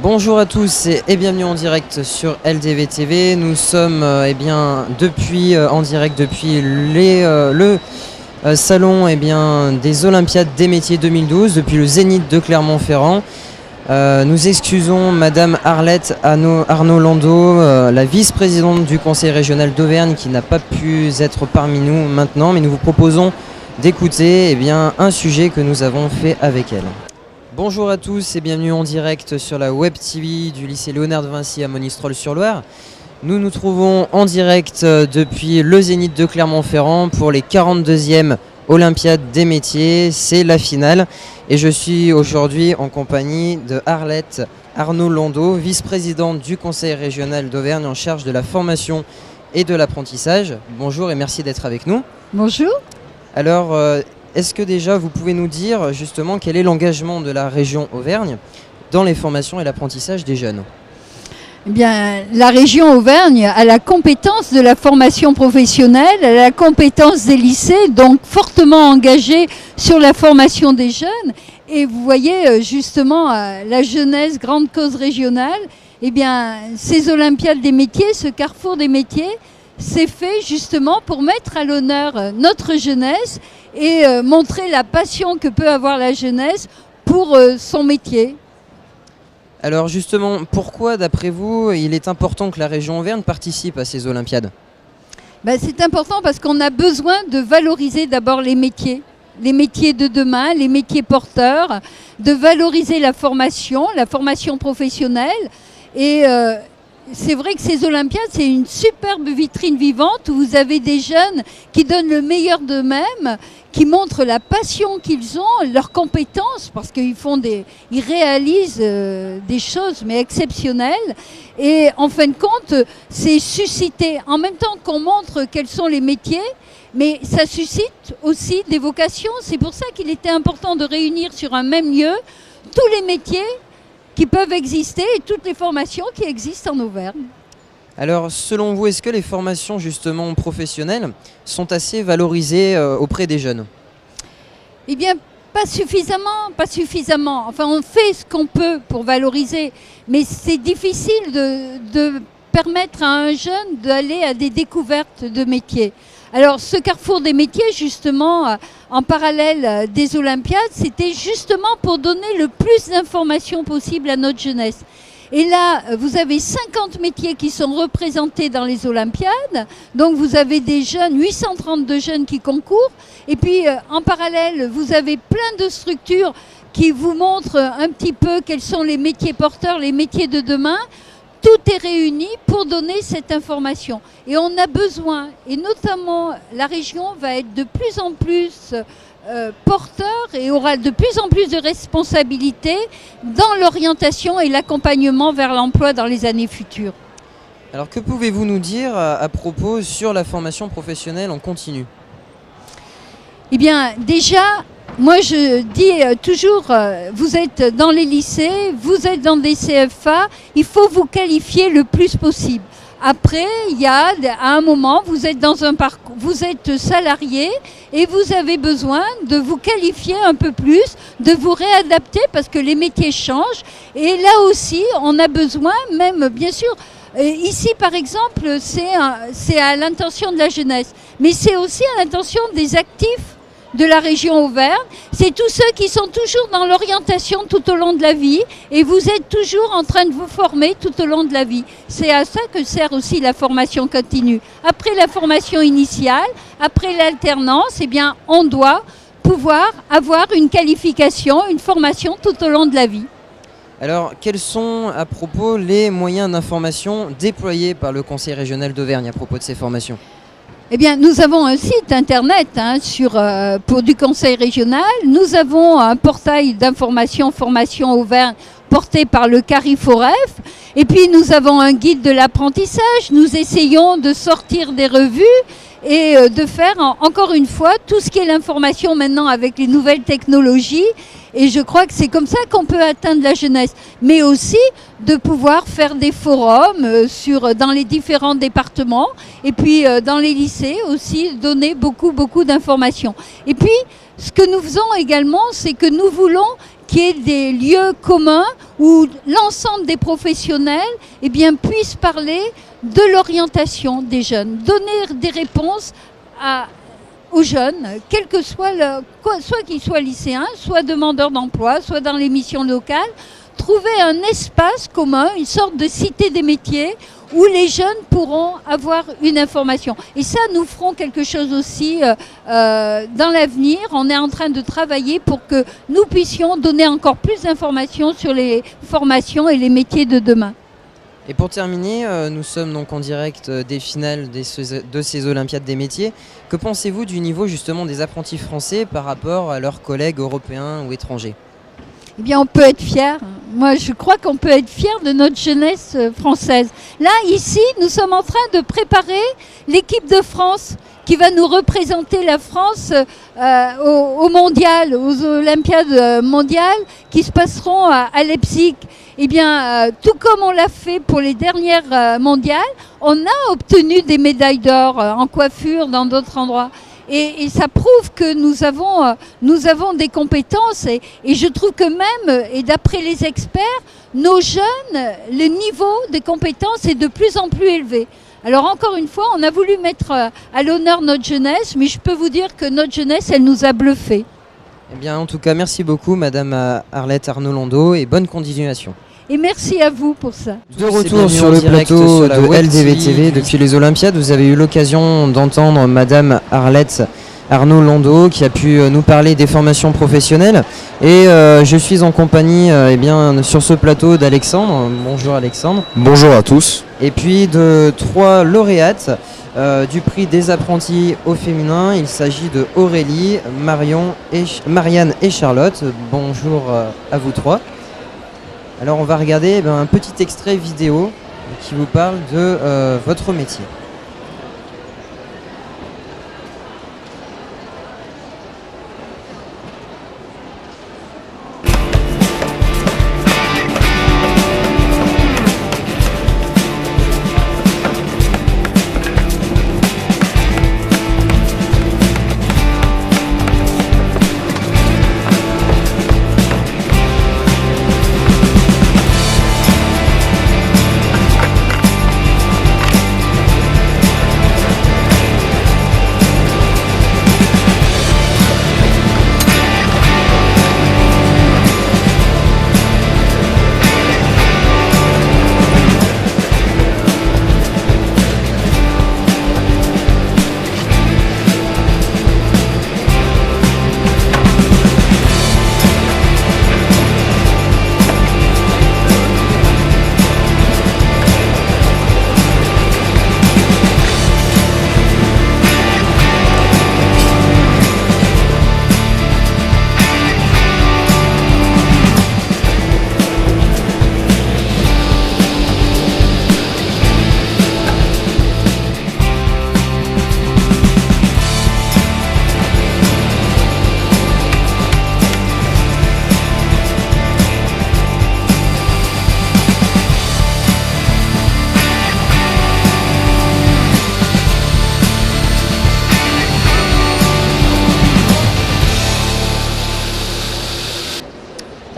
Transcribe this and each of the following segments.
Bonjour à tous et bienvenue en direct sur LDV TV. Nous sommes en direct depuis le salon des Olympiades des métiers 2012, depuis le Zénith de Clermont-Ferrand. Nous excusons Madame Arlette Arnaud Landau, la vice-présidente du Conseil régional d'Auvergne, qui n'a pas pu être parmi nous maintenant, mais nous vous proposons d'écouter un sujet que nous avons fait avec elle. Bonjour à tous et bienvenue en direct sur la Web TV du lycée Léonard de Vinci à Monistrol-sur-Loire. Nous nous trouvons en direct depuis le Zénith de Clermont-Ferrand pour les 42e Olympiades des métiers. C'est la finale et je suis aujourd'hui en compagnie de Arlette Arnaud Landau, vice-présidente du Conseil régional d'Auvergne en charge de la formation et de l'apprentissage. Bonjour et merci d'être avec nous. Bonjour. Alors, est-ce que déjà vous pouvez nous dire justement quel est l'engagement de la région Auvergne dans les formations et l'apprentissage des jeunes ? Eh bien, la région Auvergne a la compétence de la formation professionnelle, elle a la compétence des lycées, donc fortement engagée sur la formation des jeunes. Et vous voyez justement la jeunesse, grande cause régionale, eh bien, ces Olympiades des métiers, ce carrefour des métiers, c'est fait justement pour mettre à l'honneur notre jeunesse et montrer la passion que peut avoir la jeunesse pour son métier. Alors justement, pourquoi d'après vous il est important que la région Auvergne participe à ces Olympiades ? C'est important parce qu'on a besoin de valoriser d'abord les métiers de demain, les métiers porteurs, de valoriser la formation professionnelle et c'est vrai que ces Olympiades, c'est une superbe vitrine vivante où vous avez des jeunes qui donnent le meilleur d'eux-mêmes, qui montrent la passion qu'ils ont, leurs compétences, parce qu'ils réalisent des choses mais exceptionnelles. Et en fin de compte, c'est susciter, en même temps qu'on montre quels sont les métiers, mais ça suscite aussi des vocations. C'est pour ça qu'il était important de réunir sur un même lieu tous les métiers qui peuvent exister et toutes les formations qui existent en Auvergne. Alors selon vous, est-ce que les formations justement professionnelles sont assez valorisées auprès des jeunes ? Eh bien, pas suffisamment. Enfin, on fait ce qu'on peut pour valoriser, mais c'est difficile de permettre à un jeune d'aller à des découvertes de métiers. Alors, ce carrefour des métiers, justement, en parallèle des Olympiades, c'était justement pour donner le plus d'informations possible à notre jeunesse. Et là, vous avez 50 métiers qui sont représentés dans les Olympiades. Donc, vous avez des jeunes, 832 jeunes qui concourent. Et puis, en parallèle, vous avez plein de structures qui vous montrent un petit peu quels sont les métiers porteurs, les métiers de demain. Tout est réuni pour donner cette information. Et on a besoin, et notamment la région va être de plus en plus porteur et aura de plus en plus de responsabilités dans l'orientation et l'accompagnement vers l'emploi dans les années futures. Alors que pouvez-vous nous dire à propos sur la formation professionnelle en continu ? Eh bien déjà, moi je dis toujours, vous êtes dans les lycées, vous êtes dans des CFA, il faut vous qualifier le plus possible. Après, à un moment, vous êtes dans un parcours, vous êtes salarié et vous avez besoin de vous qualifier un peu plus, de vous réadapter parce que les métiers changent. Et là aussi, on a besoin, même bien sûr, ici par exemple, c'est à l'intention de la jeunesse, mais c'est aussi à l'intention des actifs de la région Auvergne. C'est tous ceux qui sont toujours dans l'orientation tout au long de la vie et vous êtes toujours en train de vous former tout au long de la vie. C'est à ça que sert aussi la formation continue. Après la formation initiale, après l'alternance, on doit pouvoir avoir une qualification, une formation tout au long de la vie. Alors, quels sont à propos les moyens d'information déployés par le Conseil régional d'Auvergne à propos de ces formations ? Eh bien, nous avons un site internet pour du Conseil régional. Nous avons un portail d'information Formation Auvergne porté par le CARIFOREF. Et puis, nous avons un guide de l'apprentissage. Nous essayons de sortir des revues et de faire, encore une fois, tout ce qui est l'information maintenant avec les nouvelles technologies. Et je crois que c'est comme ça qu'on peut atteindre la jeunesse. Mais aussi de pouvoir faire des forums dans les différents départements et puis dans les lycées aussi donner beaucoup d'informations. Et puis, ce que nous faisons également, c'est que nous voulons qu'il y ait des lieux communs où l'ensemble des professionnels puissent parler de l'orientation des jeunes, donner des réponses aux jeunes, quel que soit soit qu'ils soient lycéens, soit demandeurs d'emploi, soit dans les missions locales, trouver un espace commun, une sorte de cité des métiers où les jeunes pourront avoir une information. Et ça, nous ferons quelque chose aussi dans l'avenir. On est en train de travailler pour que nous puissions donner encore plus d'informations sur les formations et les métiers de demain. Et pour terminer, nous sommes donc en direct des finales de ces Olympiades des métiers. Que pensez-vous du niveau justement des apprentis français par rapport à leurs collègues européens ou étrangers ? Eh bien, on peut être fier. Moi, je crois qu'on peut être fier de notre jeunesse française. Là, ici, nous sommes en train de préparer l'équipe de France qui va nous représenter la France au mondial, aux Olympiades mondiales qui se passeront à Leipzig. Eh bien, tout comme on l'a fait pour les dernières mondiales, on a obtenu des médailles d'or en coiffure dans d'autres endroits. Et ça prouve que nous avons des compétences et je trouve que même, et d'après les experts, nos jeunes, le niveau des compétences est de plus en plus élevé. Alors encore une fois, on a voulu mettre à l'honneur notre jeunesse, mais je peux vous dire que notre jeunesse, elle nous a bluffés. Eh bien, en tout cas, merci beaucoup, Madame Arlette Arnaud-Landau, et bonne continuation. Et merci à vous pour ça. De retour sur le plateau de LDV TV depuis les Olympiades, vous avez eu l'occasion d'entendre Madame Arlette Arnaud-Landau qui a pu nous parler des formations professionnelles. Et je suis en compagnie sur ce plateau d'Alexandre. Bonjour Alexandre. Bonjour à tous. Et puis de 3 lauréates du prix des apprentis au féminin. Il s'agit de Aurélie, Marianne et Charlotte. Bonjour à vous 3. Alors on va regarder un petit extrait vidéo qui vous parle de votre métier.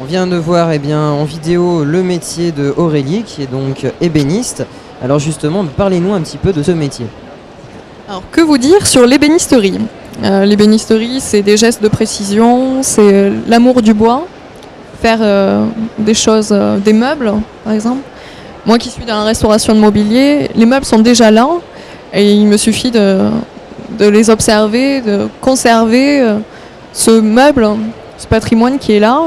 On vient de voir en vidéo le métier de Aurélie qui est donc ébéniste. Alors justement, parlez-nous un petit peu de ce métier. Alors que vous dire sur l'ébénisterie ? L'ébénisterie, c'est des gestes de précision, c'est l'amour du bois, faire des choses, des meubles par exemple. Moi qui suis dans la restauration de mobilier, les meubles sont déjà là et il me suffit de les observer, de conserver ce meuble, ce patrimoine qui est là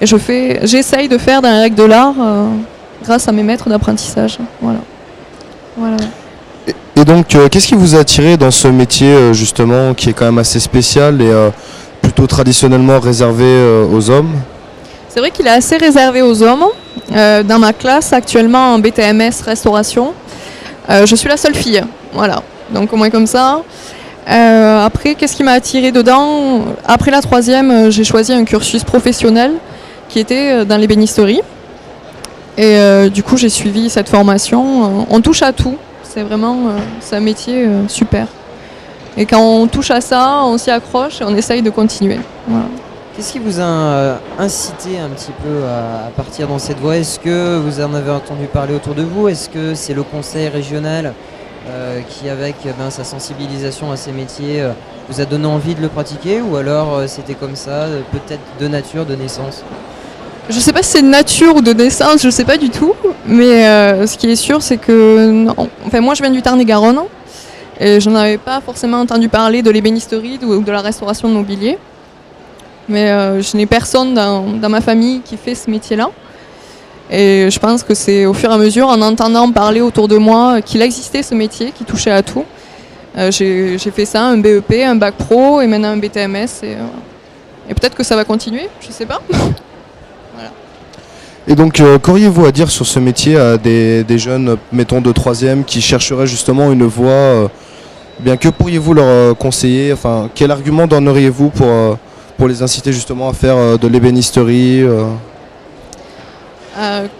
et j'essaye de faire dans les règles de l'art grâce à mes maîtres d'apprentissage. Voilà. Et donc, qu'est-ce qui vous a attiré dans ce métier justement qui est quand même assez spécial et plutôt traditionnellement réservé aux hommes ? C'est vrai qu'il est assez réservé aux hommes. Dans ma classe actuellement en BTMS restauration, je suis la seule fille. Voilà, donc au moins comme ça. Après, qu'est-ce qui m'a attiré dedans ? Après la 3e, j'ai choisi un cursus professionnel qui était dans l'ébénisterie. Et du coup, j'ai suivi cette formation. On touche à tout. C'est vraiment c'est un métier super. Et quand on touche à ça, on s'y accroche et on essaye de continuer. Voilà. Qu'est-ce qui vous a incité un petit peu à partir dans cette voie? Est-ce que vous en avez entendu parler autour de vous? Est-ce que c'est le conseil régional qui, avec sa sensibilisation à ces métiers, vous a donné envie de le pratiquer? Ou alors c'était comme ça, peut-être de nature, de naissance? Je sais pas si c'est de nature ou de naissance, je sais pas du tout. Mais ce qui est sûr, c'est que moi je viens du Tarn-et-Garonne et je n'en avais pas forcément entendu parler de l'ébénisterie ou de la restauration de mobilier. Mais je n'ai personne dans ma famille qui fait ce métier-là. Et je pense que c'est au fur et à mesure, en entendant parler autour de moi qu'il existait ce métier qui touchait à tout. J'ai fait ça, un BEP, un bac pro et maintenant un BTMS. Et peut-être que ça va continuer, je sais pas. Et donc, qu'auriez-vous à dire sur ce métier à des jeunes, mettons de 3e, qui chercheraient justement une voie bien, que pourriez-vous leur conseiller? Enfin, quel argument donneriez-vous pour les inciter justement à faire de l'ébénisterie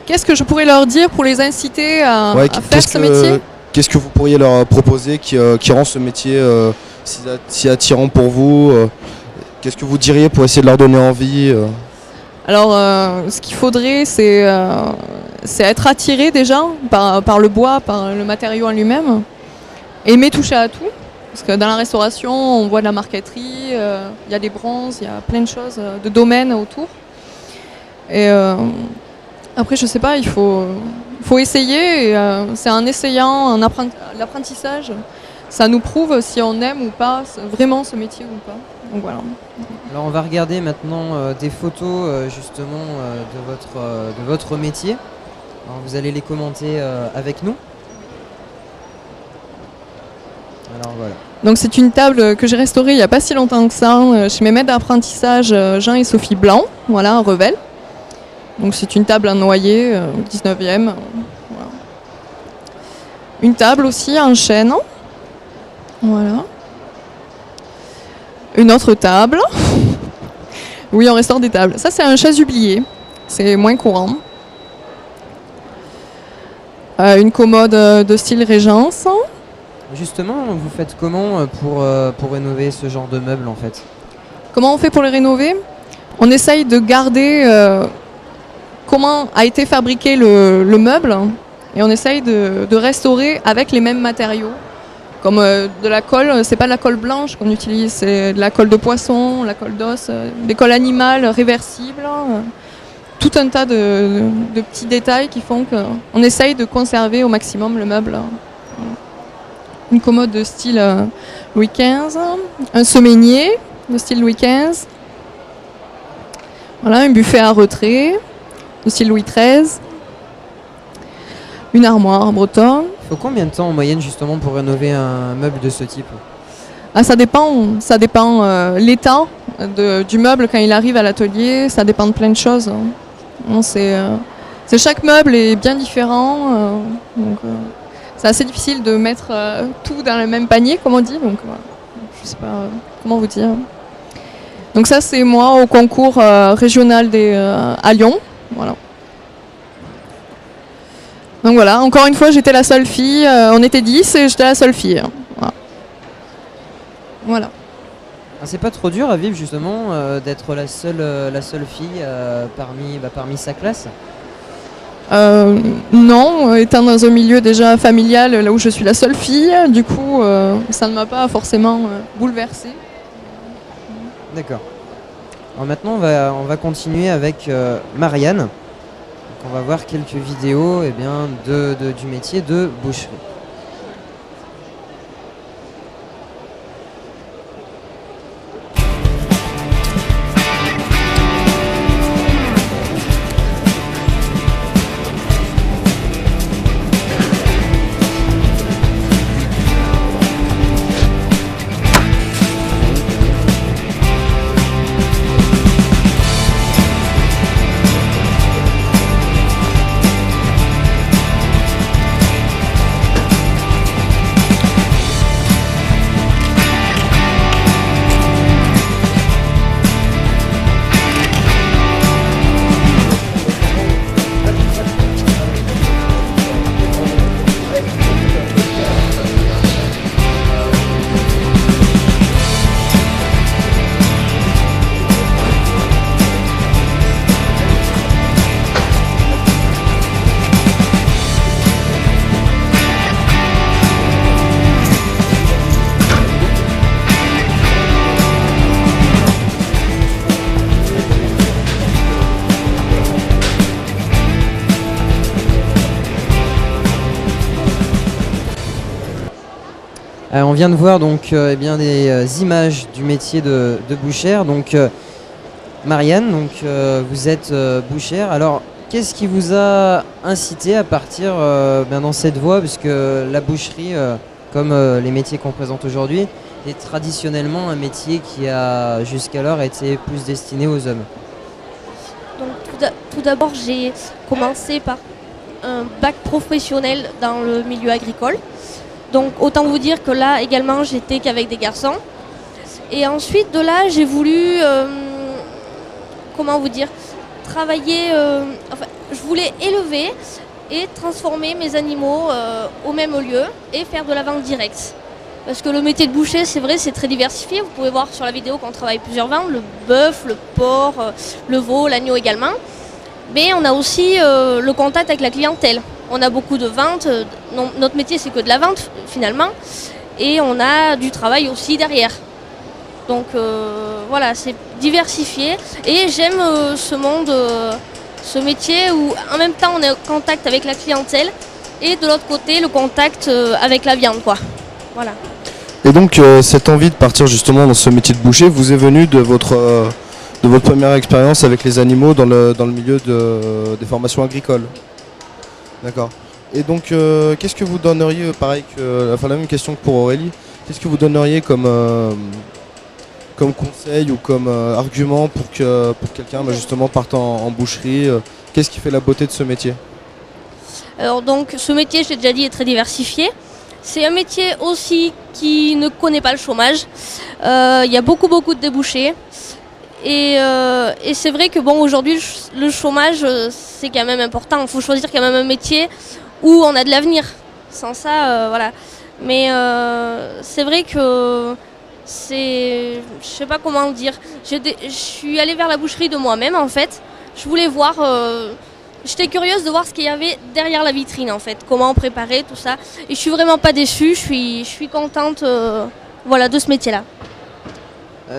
Qu'est-ce que je pourrais leur dire pour les inciter à faire ce métier? Qu'est-ce que vous pourriez leur proposer qui rend ce métier si attirant pour vous Qu'est-ce que vous diriez pour essayer de leur donner envie Alors, ce qu'il faudrait, c'est être attiré déjà par le bois, par le matériau en lui-même. Aimer toucher à tout. Parce que dans la restauration, on voit de la marqueterie, il y a des bronzes, il y a plein de choses, de domaines autour. Et après, je sais pas, il faut essayer. Et, c'est en essayant, l'apprentissage, ça nous prouve si on aime ou pas vraiment ce métier ou pas. Donc voilà. Alors on va regarder maintenant des photos justement de votre métier. Alors, vous allez les commenter avec nous. Alors voilà. Donc c'est une table que j'ai restaurée il n'y a pas si longtemps que ça chez mes maîtres d'apprentissage Jean et Sophie Blanc, voilà, à Revel. Donc c'est une table en noyer, 19e. Voilà. Une table aussi en chêne. Voilà. Une autre table. Oui, on restaure des tables. Ça c'est un chasublier, c'est moins courant. Une commode de style Régence. Justement, vous faites comment pour rénover ce genre de meubles en fait? Comment on fait pour les rénover? On essaye de garder comment a été fabriqué le meuble et on essaye de restaurer avec les mêmes matériaux. Comme de la colle, c'est pas de la colle blanche qu'on utilise, c'est de la colle de poisson, la colle d'os, des colles animales réversibles. Tout un tas de petits détails qui font qu'on essaye de conserver au maximum le meuble. Une commode de style Louis XV, un semainier de style Louis XV, voilà, un buffet à retrait de style Louis XIII, une armoire bretonne. Il faut combien de temps en moyenne justement pour rénover un meuble de ce type? Ça dépend l'état du meuble quand il arrive à l'atelier, ça dépend de plein de choses. Chaque meuble est bien différent, donc c'est assez difficile de mettre tout dans le même panier, comme on dit. Donc, je sais pas comment vous dire. Donc ça, c'est moi au concours régional à Lyon. Voilà. Donc voilà, encore une fois, j'étais la seule fille. On était 10 et j'étais la seule fille. Voilà. C'est pas trop dur à vivre justement d'être la seule fille parmi sa classe? Non, étant dans un milieu déjà familial, là où je suis la seule fille, du coup, ça ne m'a pas forcément bouleversée. D'accord. Alors maintenant, on va continuer avec Marianne. Donc, on va voir quelques vidéos du métier de boucherie. On vient de voir donc des images du métier de bouchère. Donc Marianne, donc vous êtes bouchère. Alors qu'est-ce qui vous a incité à partir dans cette voie, puisque la boucherie, comme les métiers qu'on présente aujourd'hui, est traditionnellement un métier qui a jusqu'alors été plus destiné aux hommes. Donc tout d'abord, j'ai commencé par un bac professionnel dans le milieu agricole. Donc autant vous dire que là également j'étais qu'avec des garçons. Et ensuite de là j'ai voulu, travailler, je voulais élever et transformer mes animaux au même lieu et faire de la vente directe. Parce que le métier de boucher, c'est vrai, c'est très diversifié. Vous pouvez voir sur la vidéo qu'on travaille plusieurs ventes, le bœuf, le porc, le veau, l'agneau également. Mais on a aussi le contact avec la clientèle. On a beaucoup de ventes. Notre métier, c'est que de la vente, finalement. Et on a du travail aussi derrière. Donc voilà, c'est diversifié. Et j'aime ce monde, ce métier où en même temps, on est en contact avec la clientèle. Et de l'autre côté, le contact avec la viande, quoi. Voilà. Et donc cette envie de partir justement dans ce métier de boucher vous est venue de votre première expérience avec les animaux dans le milieu des formations agricoles. D'accord. Et donc qu'est-ce que vous donneriez, la même question que pour Aurélie, qu'est-ce que vous donneriez comme conseil ou comme argument pour que quelqu'un justement parte en boucherie, qu'est-ce qui fait la beauté de ce métier? Alors donc ce métier, j'ai déjà dit, est très diversifié. C'est un métier aussi qui ne connaît pas le chômage. Il y a beaucoup de débouchés. Et c'est vrai que aujourd'hui, le chômage, c'est quand même important. Il faut choisir quand même un métier où on a de l'avenir. Sans ça, voilà. Mais c'est vrai que je sais pas comment le dire. Je suis allée vers la boucherie de moi-même, en fait. Je voulais voir... J'étais curieuse de voir ce qu'il y avait derrière la vitrine, en fait, comment on préparait tout ça. Et je suis vraiment pas déçue, je suis contente de ce métier-là.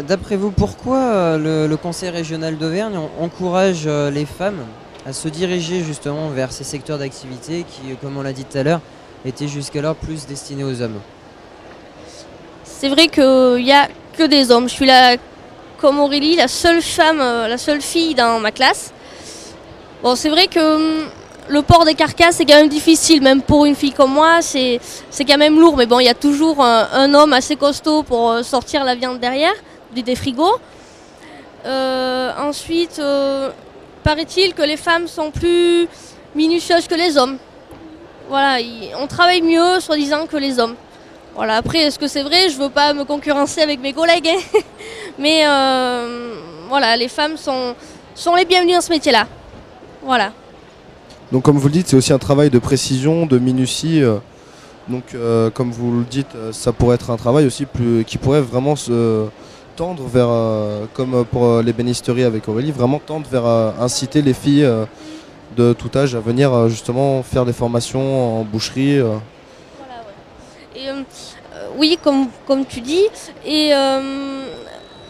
D'après vous, pourquoi le Conseil régional d'Auvergne encourage les femmes à se diriger justement vers ces secteurs d'activité qui, comme on l'a dit tout à l'heure, étaient jusqu'alors plus destinés aux hommes? C'est vrai qu'il n'y a que des hommes. Je suis là, comme Aurélie, la seule fille dans ma classe. Bon, c'est vrai que le port des carcasses, c'est quand même difficile, même pour une fille comme moi, c'est quand même lourd. Mais bon, il y a toujours un homme assez costaud pour sortir la viande derrière, des frigos. Ensuite, paraît-il que les femmes sont plus minutieuses que les hommes. Voilà, on travaille mieux, soi-disant, que les hommes. Voilà, après, est-ce que c'est vrai? Je veux pas me concurrencer avec mes collègues. Hein. Mais voilà, les femmes sont les bienvenues dans ce métier-là. Voilà. Donc comme vous le dites, c'est aussi un travail de précision, de minutie. Donc comme vous le dites, ça pourrait être un travail aussi qui pourrait vraiment se tendre vers, comme pour l'ébénisterie avec Aurélie, vraiment tendre vers inciter les filles de tout âge à venir justement faire des formations en boucherie. Voilà, ouais. Et oui, comme tu dis, et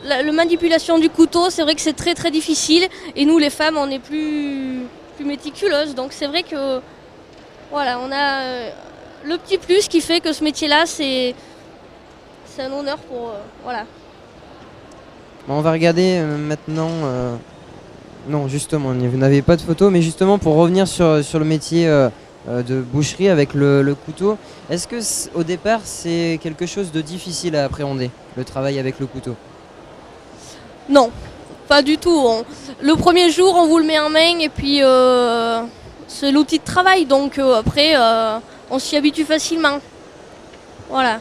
la manipulation du couteau, c'est vrai que c'est très très difficile. Et nous, les femmes, on est plus méticuleuses. Donc c'est vrai que voilà, on a le petit plus qui fait que ce métier-là, c'est un honneur pour voilà. Bon, on va regarder maintenant. Non, justement, vous n'avez pas de photo, mais justement pour revenir sur le métier de boucherie avec le couteau, est-ce que au départ c'est quelque chose de difficile à appréhender, le travail avec le couteau? Non, pas du tout. Le premier jour, on vous le met en main et puis c'est l'outil de travail. Donc après, on s'y habitue facilement. Voilà.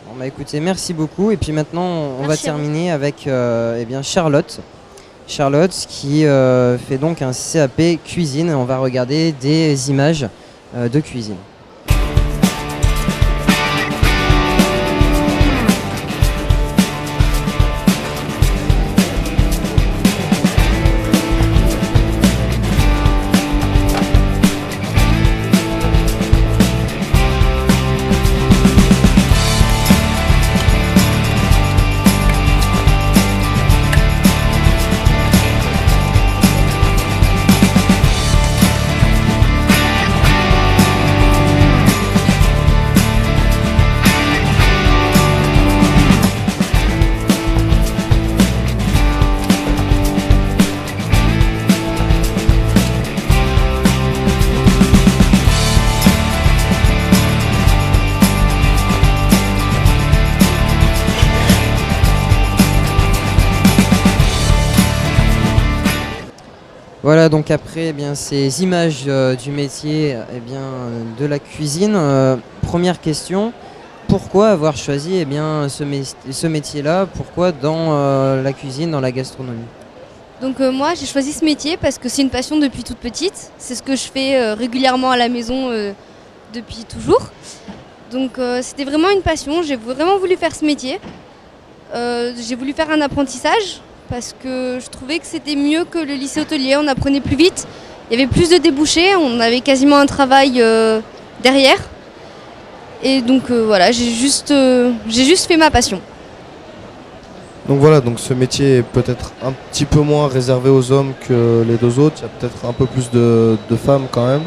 Bon, bah écoutez, merci beaucoup. Et puis maintenant, on va terminer avec Charlotte. Charlotte qui fait donc un CAP cuisine. On va regarder des images de cuisine. Voilà, donc après eh bien, ces images du métier eh bien, de la cuisine, première question, pourquoi avoir choisi eh bien, ce métier-là? Pourquoi dans la cuisine, dans la gastronomie? Donc moi j'ai choisi ce métier parce que c'est une passion depuis toute petite. C'est ce que je fais régulièrement à la maison depuis toujours. Donc c'était vraiment une passion, j'ai vraiment voulu faire ce métier. J'ai voulu faire un apprentissage parce que je trouvais que c'était mieux que le lycée hôtelier, on apprenait plus vite, il y avait plus de débouchés, on avait quasiment un travail derrière. Et donc voilà, j'ai juste fait ma passion. Donc voilà, donc ce métier est peut-être un petit peu moins réservé aux hommes que les deux autres. Il y a peut-être un peu plus de femmes quand même.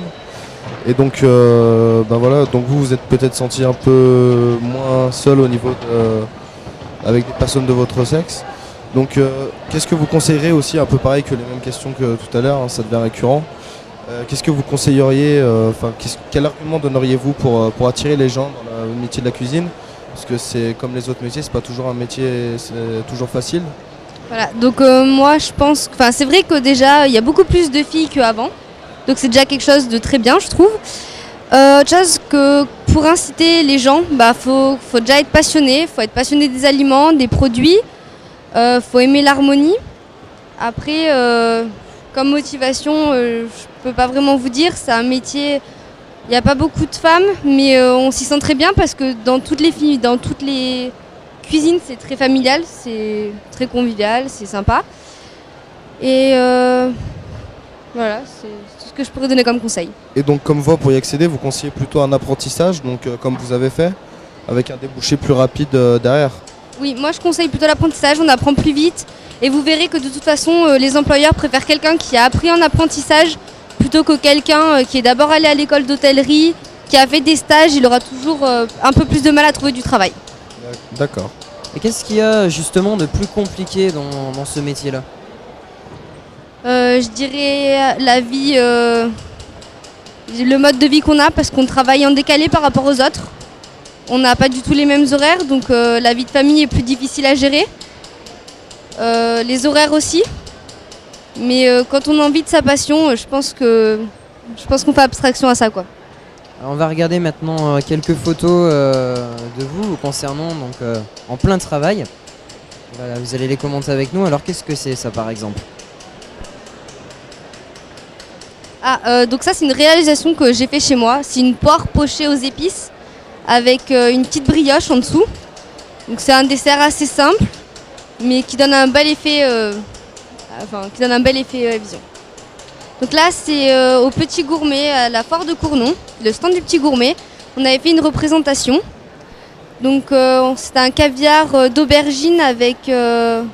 Et donc, voilà, donc vous êtes peut-être senti un peu moins seul au niveau avec des personnes de votre sexe. Donc, qu'est-ce que vous conseillerez aussi, un peu pareil que les mêmes questions que tout à l'heure, hein, ça devient récurrent. Qu'est-ce que vous conseilleriez, quel argument donneriez-vous pour attirer les gens dans le métier de la cuisine? Parce que c'est comme les autres métiers, c'est pas toujours un métier toujours facile. Voilà, donc moi je pense, c'est vrai que déjà il y a beaucoup plus de filles qu'avant, donc c'est déjà quelque chose de très bien je trouve. Autre chose que pour inciter les gens, faut déjà être passionné, faut être passionné des aliments, des produits, faut aimer l'harmonie. Après, comme motivation, je peux pas vraiment vous dire, c'est un métier. Il n'y a pas beaucoup de femmes, mais on s'y sent très bien parce que dans toutes les cuisines, c'est très familial, c'est très convivial, c'est sympa. Et voilà, c'est tout ce que je pourrais donner comme conseil. Et donc, comme voie pour y accéder, vous conseillez plutôt un apprentissage, donc comme vous avez fait, avec un débouché plus rapide derrière? Oui, moi je conseille plutôt l'apprentissage, on apprend plus vite. Et vous verrez que de toute façon, les employeurs préfèrent quelqu'un qui a appris en apprentissage plutôt que quelqu'un qui est d'abord allé à l'école d'hôtellerie, qui a fait des stages, il aura toujours un peu plus de mal à trouver du travail. D'accord. Et qu'est-ce qu'il y a justement de plus compliqué dans ce métier-là? Je dirais la vie, le mode de vie qu'on a parce qu'on travaille en décalé par rapport aux autres. On n'a pas du tout les mêmes horaires, donc la vie de famille est plus difficile à gérer. Les horaires aussi. Mais quand on a envie de sa passion, je pense qu'on fait abstraction à ça, quoi. Alors, on va regarder maintenant quelques photos de vous concernant donc en plein travail. Voilà, vous allez les commenter avec nous. Alors qu'est-ce que c'est ça par exemple? Donc ça c'est une réalisation que j'ai fait chez moi. C'est une poire pochée aux épices avec une petite brioche en dessous. Donc c'est un dessert assez simple, mais qui donne un bel effet. Vision. Donc là c'est au Petit Gourmet à la foire de Cournon, le stand du Petit Gourmet. On avait fait une représentation. Donc c'était un caviar d'aubergine avec un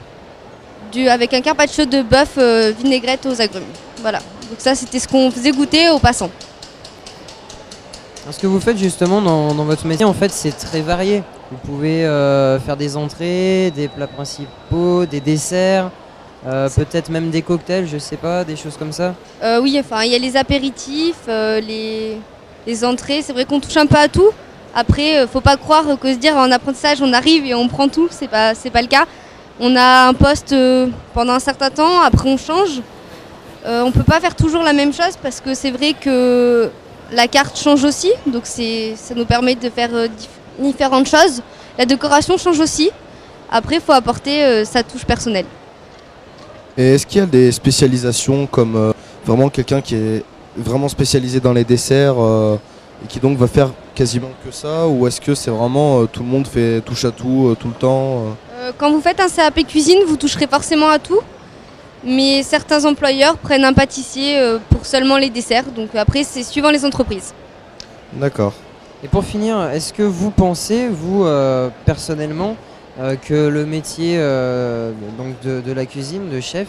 carpaccio de bœuf vinaigrette aux agrumes. Voilà. Donc ça c'était ce qu'on faisait goûter aux passants. Alors, ce que vous faites justement dans votre métier en fait c'est très varié. Vous pouvez faire des entrées, des plats principaux, des desserts. Peut-être même des cocktails, je sais pas, des choses comme ça. Oui, enfin il y a les apéritifs, les entrées, c'est vrai qu'on touche un peu à tout. Après, faut pas croire que se dire en apprentissage on arrive et on prend tout, c'est pas le cas. On a un poste pendant un certain temps, après on change. On peut pas faire toujours la même chose parce que c'est vrai que la carte change aussi, donc ça nous permet de faire différentes choses. La décoration change aussi. Après, il faut apporter sa touche personnelle. Et est-ce qu'il y a des spécialisations comme vraiment quelqu'un qui est vraiment spécialisé dans les desserts et qui donc va faire quasiment que ça, ou est-ce que c'est vraiment tout le monde fait touche à tout tout le temps Quand vous faites un CAP cuisine, vous toucherez forcément à tout, mais certains employeurs prennent un pâtissier pour seulement les desserts, donc après c'est suivant les entreprises. D'accord. Et pour finir, est-ce que vous pensez, vous personnellement, que le métier donc de la cuisine, de chef,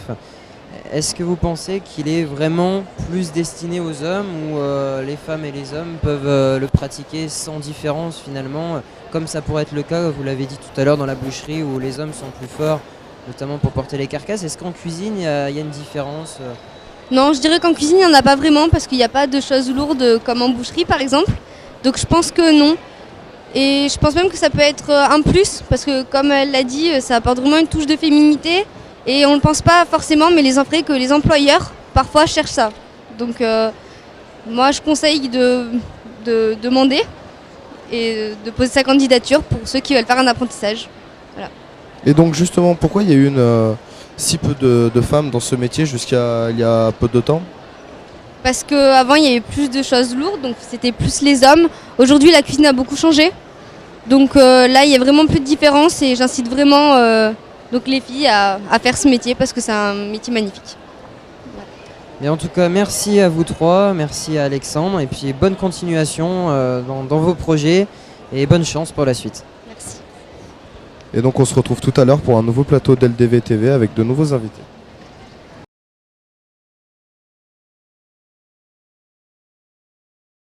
est-ce que vous pensez qu'il est vraiment plus destiné aux hommes ou les femmes et les hommes peuvent le pratiquer sans différence finalement, comme ça pourrait être le cas, vous l'avez dit tout à l'heure, dans la boucherie où les hommes sont plus forts, notamment pour porter les carcasses. Est-ce qu'en cuisine, il y a une différence Non, je dirais qu'en cuisine, il n'y en a pas vraiment parce qu'il n'y a pas de choses lourdes comme en boucherie par exemple. Donc je pense que non. Et je pense même que ça peut être un plus parce que comme elle l'a dit, ça apporte vraiment une touche de féminité. Et on ne le pense pas forcément, mais que les employeurs parfois cherchent ça. Donc moi je conseille de demander et de poser sa candidature pour ceux qui veulent faire un apprentissage. Et donc justement, pourquoi il y a eu si peu de femmes dans ce métier jusqu'à il y a peu de temps? Parce qu'avant il y avait plus de choses lourdes, donc c'était plus les hommes. Aujourd'hui la cuisine a beaucoup changé. Donc là il y a vraiment plus de différence et j'incite vraiment donc les filles à faire ce métier parce que c'est un métier magnifique. Et en tout cas, merci à vous trois, merci à Alexandre, et puis bonne continuation dans vos projets, et bonne chance pour la suite. Merci. Et donc on se retrouve tout à l'heure pour un nouveau plateau d'LDV TV avec de nouveaux invités.